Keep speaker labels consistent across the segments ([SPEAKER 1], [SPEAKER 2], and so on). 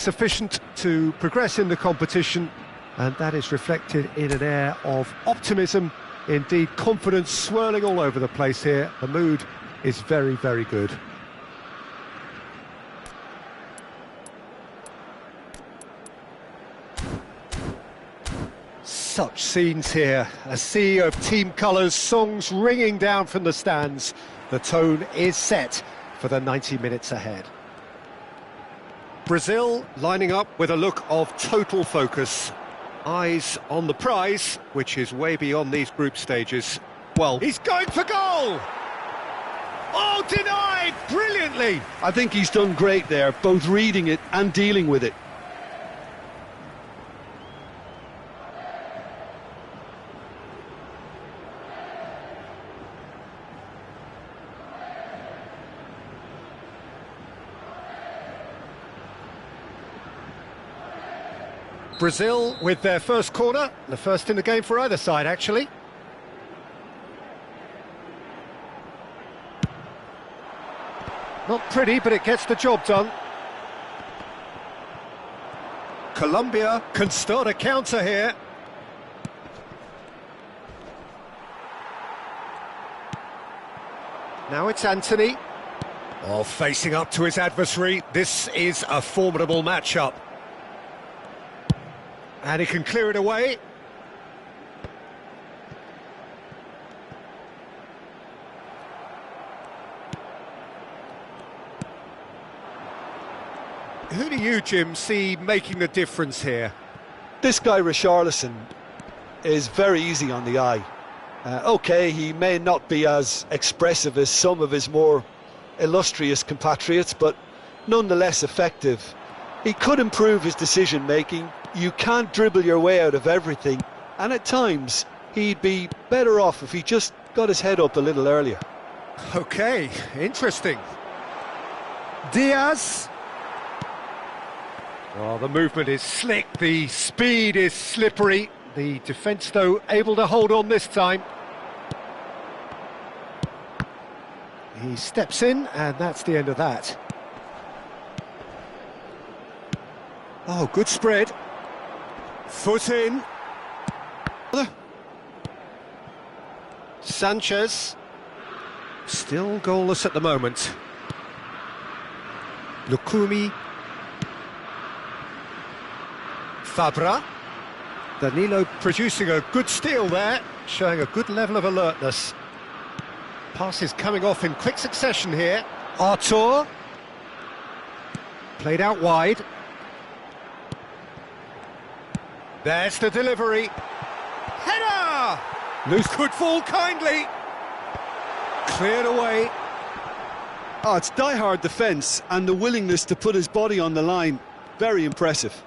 [SPEAKER 1] Sufficient to progress in the competition, and that is reflected in an air of optimism, indeed confidence swirling all over the place here. The mood is very, very good. Such scenes here, a sea of team colours, songs ringing down from the stands. The tone is set for the 90 minutes ahead. Brazil lining up with a look of total focus. Eyes on the prize, which is way beyond these group stages. Well, he's going for goal! Oh, denied! Brilliantly!
[SPEAKER 2] I think he's done great there, both reading it and dealing with it.
[SPEAKER 1] Brazil with their first corner, the first in the game for either side, actually. Not pretty, but it gets the job done. Colombia can start a counter here. Now it's Anthony. Oh, facing up to his adversary. This is a formidable matchup. And he can clear it away. Who do you, Jim, see making the difference here?
[SPEAKER 2] This guy, Richarlison, is very easy on the eye. OK, he may not be as expressive as some of his more illustrious compatriots, but nonetheless effective. He could improve his decision-making. You can't dribble your way out of everything, and at times he'd be better off if he just got his head up a little earlier.
[SPEAKER 1] OK, interesting. Diaz. Oh, the movement is slick, the speed is slippery. The defence, though, able to hold on this time. He steps in, and that's the end of that. Oh, good spread. Foot in. Sanchez. Still goalless at the moment. Lukumi. Fabra. Danilo producing a good steal there, showing a good level of alertness. Passes coming off in quick succession here. Artur. Played out wide. There's the delivery. Header! Loose could fall kindly. Cleared away.
[SPEAKER 2] Oh, it's die-hard defence and the willingness to put his body on the line. Very impressive.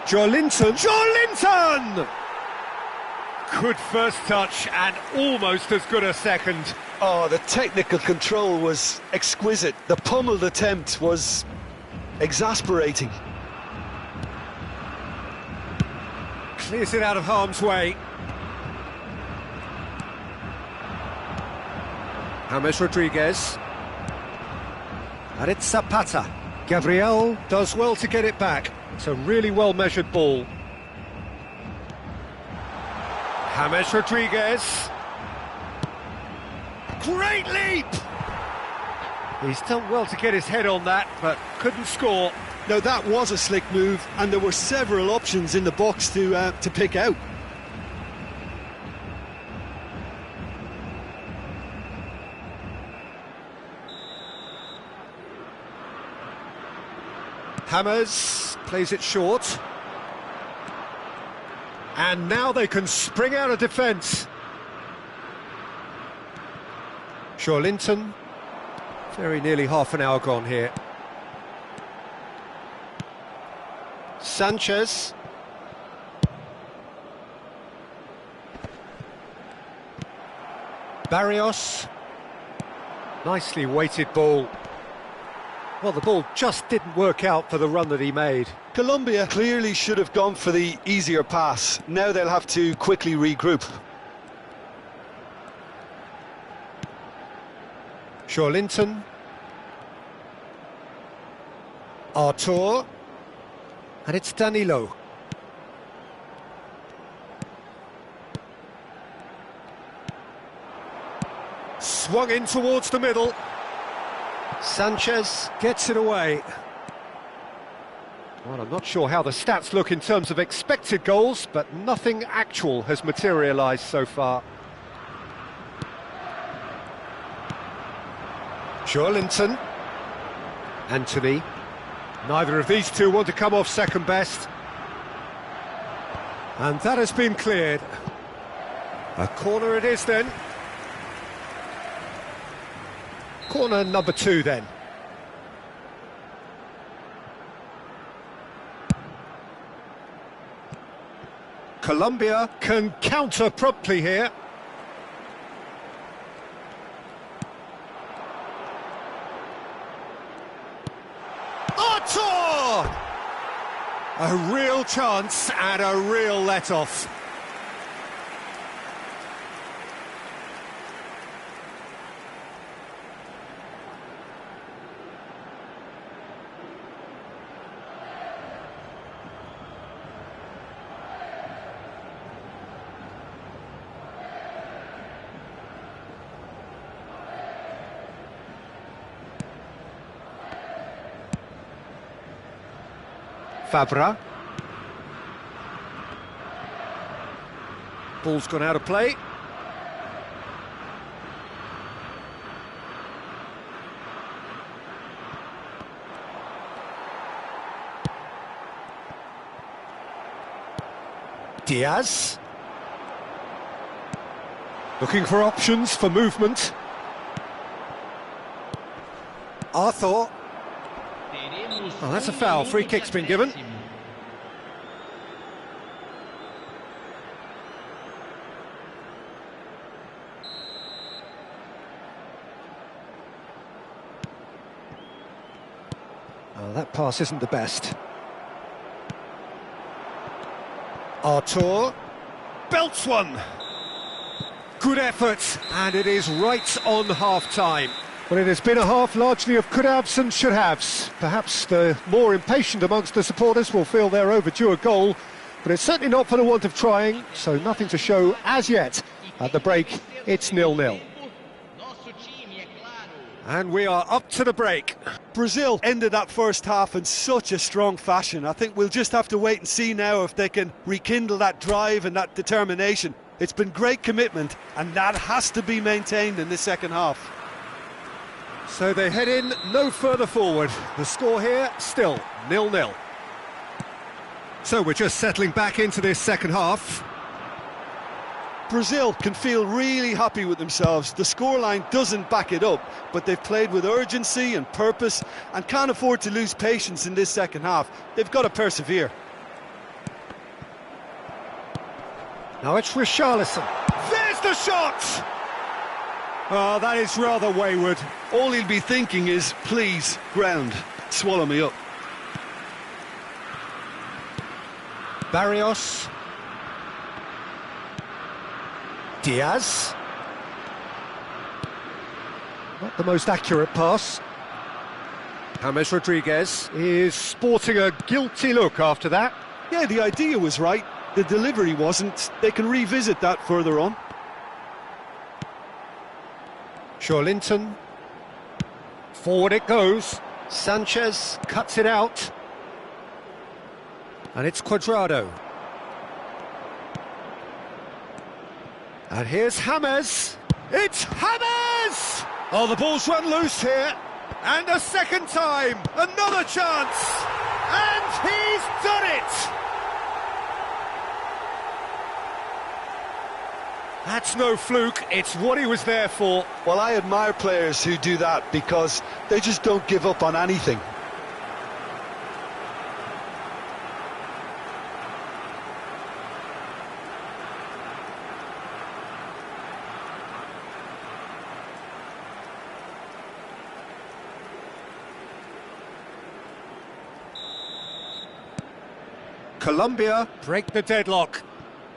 [SPEAKER 1] Joelinton. Joelinton! Good first touch and almost as good a second.
[SPEAKER 2] Oh, the technical control was exquisite. The pummeled attempt was exasperating.
[SPEAKER 1] Clears it out of harm's way. James Rodriguez. And it's Zapata. Gabriel does well to get it back. It's a really well-measured ball. James Rodriguez. Great leap! He's done well to get his head on that, but couldn't score.
[SPEAKER 2] Now that was a slick move, and there were several options in the box to pick out.
[SPEAKER 1] Hammers plays it short. And now they can spring out of defence. Joelinton. Very nearly half an hour gone here. Sanchez. Barrios. Nicely weighted ball. Well, the ball just didn't work out for the run that he made.
[SPEAKER 2] Colombia clearly should have gone for the easier pass. Now they'll have to quickly regroup.
[SPEAKER 1] Joelinton. Artur. And it's Danilo. Swung in towards the middle. Sanchez gets it away. Well, I'm not sure how the stats look in terms of expected goals, but nothing actual has materialised so far. Joelinton. Anthony. Neither of these two want to come off second best. And that has been cleared. A corner it is then. Corner number 2 then. Colombia can counter promptly here. Artur! A real chance and a real let-off. Fabra. Ball's gone out of play. Diaz. Looking for options for movement. Arthur. Oh, that's a foul. Free kick's been given. Oh, that pass isn't the best. Artur belts one. Good effort, and it is right on half-time. Well, it has been a half largely of could-haves and should-haves. Perhaps the more impatient amongst the supporters will feel they're overdue a goal, but it's certainly not for the want of trying, so nothing to show as yet. At the break, it's 0-0. And we are up to the break.
[SPEAKER 2] Brazil ended that first half in such a strong fashion. I think we'll just have to wait and see now if they can rekindle that drive and that determination. It's been great commitment, and that has to be maintained in the second half.
[SPEAKER 1] So they head in no further forward. The score here, still 0-0. So we're just settling back into this second half.
[SPEAKER 2] Brazil can feel really happy with themselves. The scoreline doesn't back it up, but they've played with urgency and purpose and can't afford to lose patience in this second half. They've got to persevere.
[SPEAKER 1] Now it's Richarlison. There's the shot! Oh, that is rather wayward.
[SPEAKER 2] All he'll be thinking is, please, ground, swallow me up.
[SPEAKER 1] Barrios. Diaz. Not the most accurate pass. James Rodriguez is sporting a guilty look after that.
[SPEAKER 2] Yeah, the idea was right. The delivery wasn't. They can revisit that further on.
[SPEAKER 1] Joelinton. Forward it goes. Sanchez cuts it out. And it's Cuadrado. And here's James. It's James! Oh, the ball's run loose here. And a second time. Another chance. And he's done it! That's no fluke, it's what he was there for.
[SPEAKER 2] Well, I admire players who do that because they just don't give up on anything.
[SPEAKER 1] Colombia break the deadlock.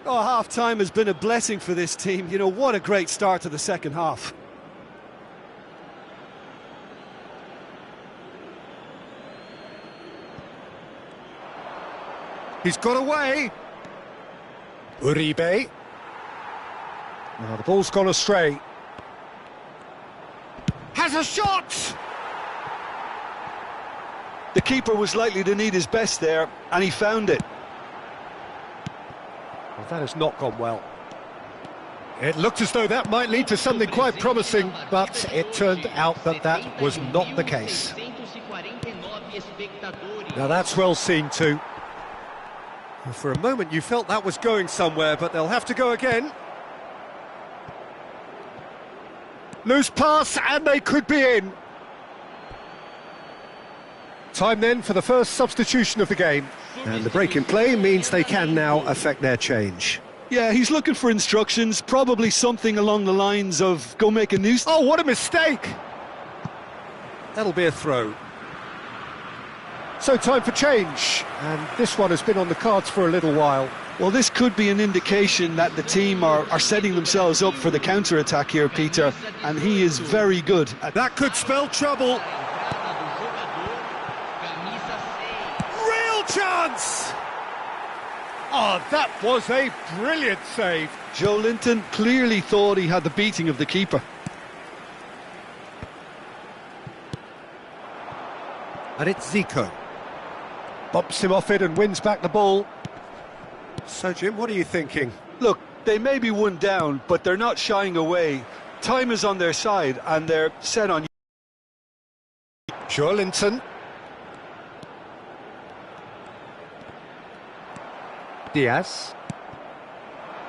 [SPEAKER 2] Oh, half-time has been a blessing for this team. You know, what a great start to the second half.
[SPEAKER 1] He's got away. Uribe. Now the ball's gone astray. Has a shot!
[SPEAKER 2] The keeper was likely to need his best there, and he found it.
[SPEAKER 1] Well, that has not gone well. It looked as though that might lead to something quite promising, but it turned out that that was not the case. Now that's well seen too. For a moment you felt that was going somewhere, but they'll have to go again. Loose pass, and they could be in. Time then for the first substitution of the game. And the break in play means they can now affect their change.
[SPEAKER 2] Yeah, he's looking for instructions, probably something along the lines of, go make a new...
[SPEAKER 1] Oh, what a mistake! That'll be a throw. So time for change, and this one has been on the cards for a little while.
[SPEAKER 2] Well, this could be an indication that the team are setting themselves up for the counter-attack here, Peter, and he is very good.
[SPEAKER 1] That could spell trouble. Real chance! Oh, that was a brilliant save.
[SPEAKER 2] Joe Linton clearly thought he had the beating of the keeper.
[SPEAKER 1] And it's Zico. Bumps him off it and wins back the ball. So, Jim, what are you thinking?
[SPEAKER 2] Look, they may be one down, but they're not shying away. Time is on their side, and they're set on...
[SPEAKER 1] Joe Linton. Diaz.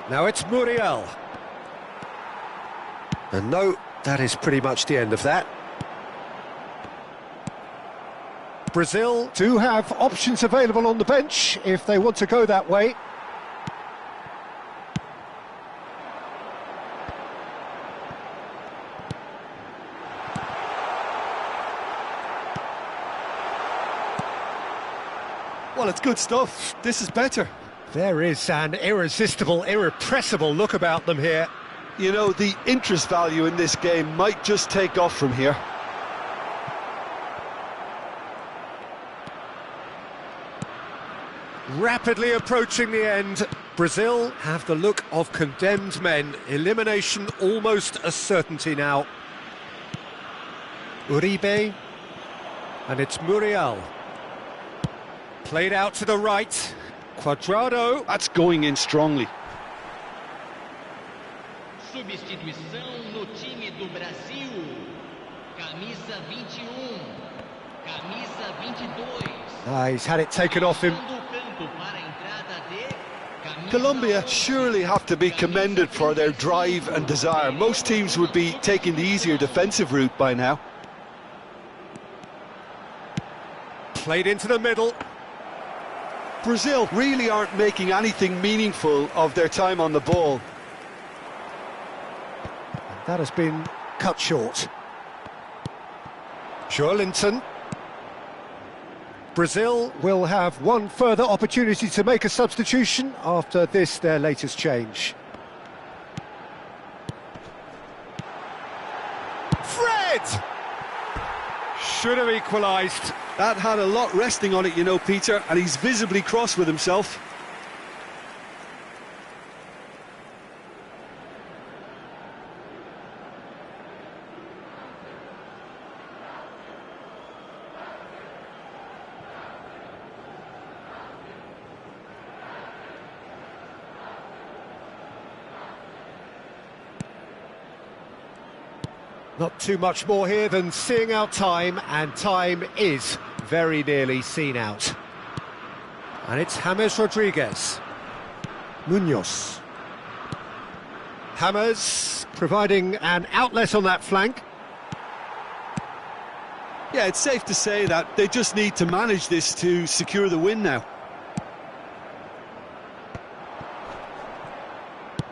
[SPEAKER 1] Now it's Muriel. And no, that is pretty much the end of that. Brazil do have options available on the bench if they want to go that way.
[SPEAKER 2] Well, it's good stuff. This is better.
[SPEAKER 1] There is an irresistible, irrepressible look about them here.
[SPEAKER 2] You know, the interest value in this game might just take off from here.
[SPEAKER 1] Rapidly approaching the end. Brazil have the look of condemned men. Elimination almost a certainty now. Uribe. And it's Muriel. Played out to the right. Quadrado.
[SPEAKER 2] That's going in strongly.
[SPEAKER 3] Substituição no time do Brasil. Camisa 21. Camisa 22.
[SPEAKER 1] He's had it taken off him.
[SPEAKER 2] Colombia surely have to be commended for their drive and desire. Most teams would be taking the easier defensive route by now.
[SPEAKER 1] Played into the middle.
[SPEAKER 2] Brazil really aren't making anything meaningful of their time on the ball.
[SPEAKER 1] That has been cut short. Joe Linton. Brazil will have one further opportunity to make a substitution after this, their latest change. Fred! Should have equalised.
[SPEAKER 2] That had a lot resting on it, you know, Peter, and he's visibly cross with himself.
[SPEAKER 1] Not too much more here than seeing out time, and time is very nearly seen out. And it's James Rodriguez. Munoz. James providing an outlet on that flank.
[SPEAKER 2] Yeah, it's safe to say that they just need to manage this to secure the win now.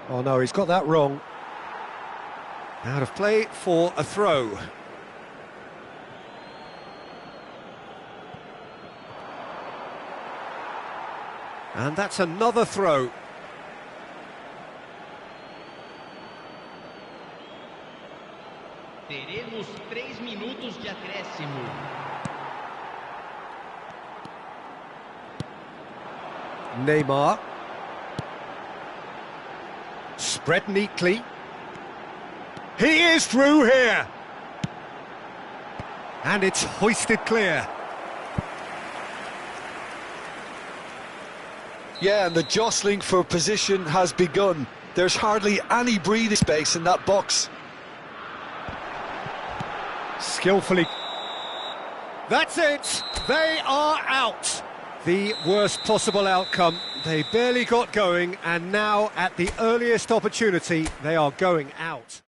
[SPEAKER 1] Oh no, he's got that wrong. Out of play for a throw. And that's another throw.
[SPEAKER 3] Teremos 3 minutos de acréscimo.
[SPEAKER 1] Neymar. Spread neatly. He is through here. And it's hoisted clear.
[SPEAKER 2] Yeah, and the jostling for position has begun. There's hardly any breathing space in that box.
[SPEAKER 1] Skillfully. That's it! They are out! The worst possible outcome. They barely got going, and now, at the earliest opportunity, they are going out.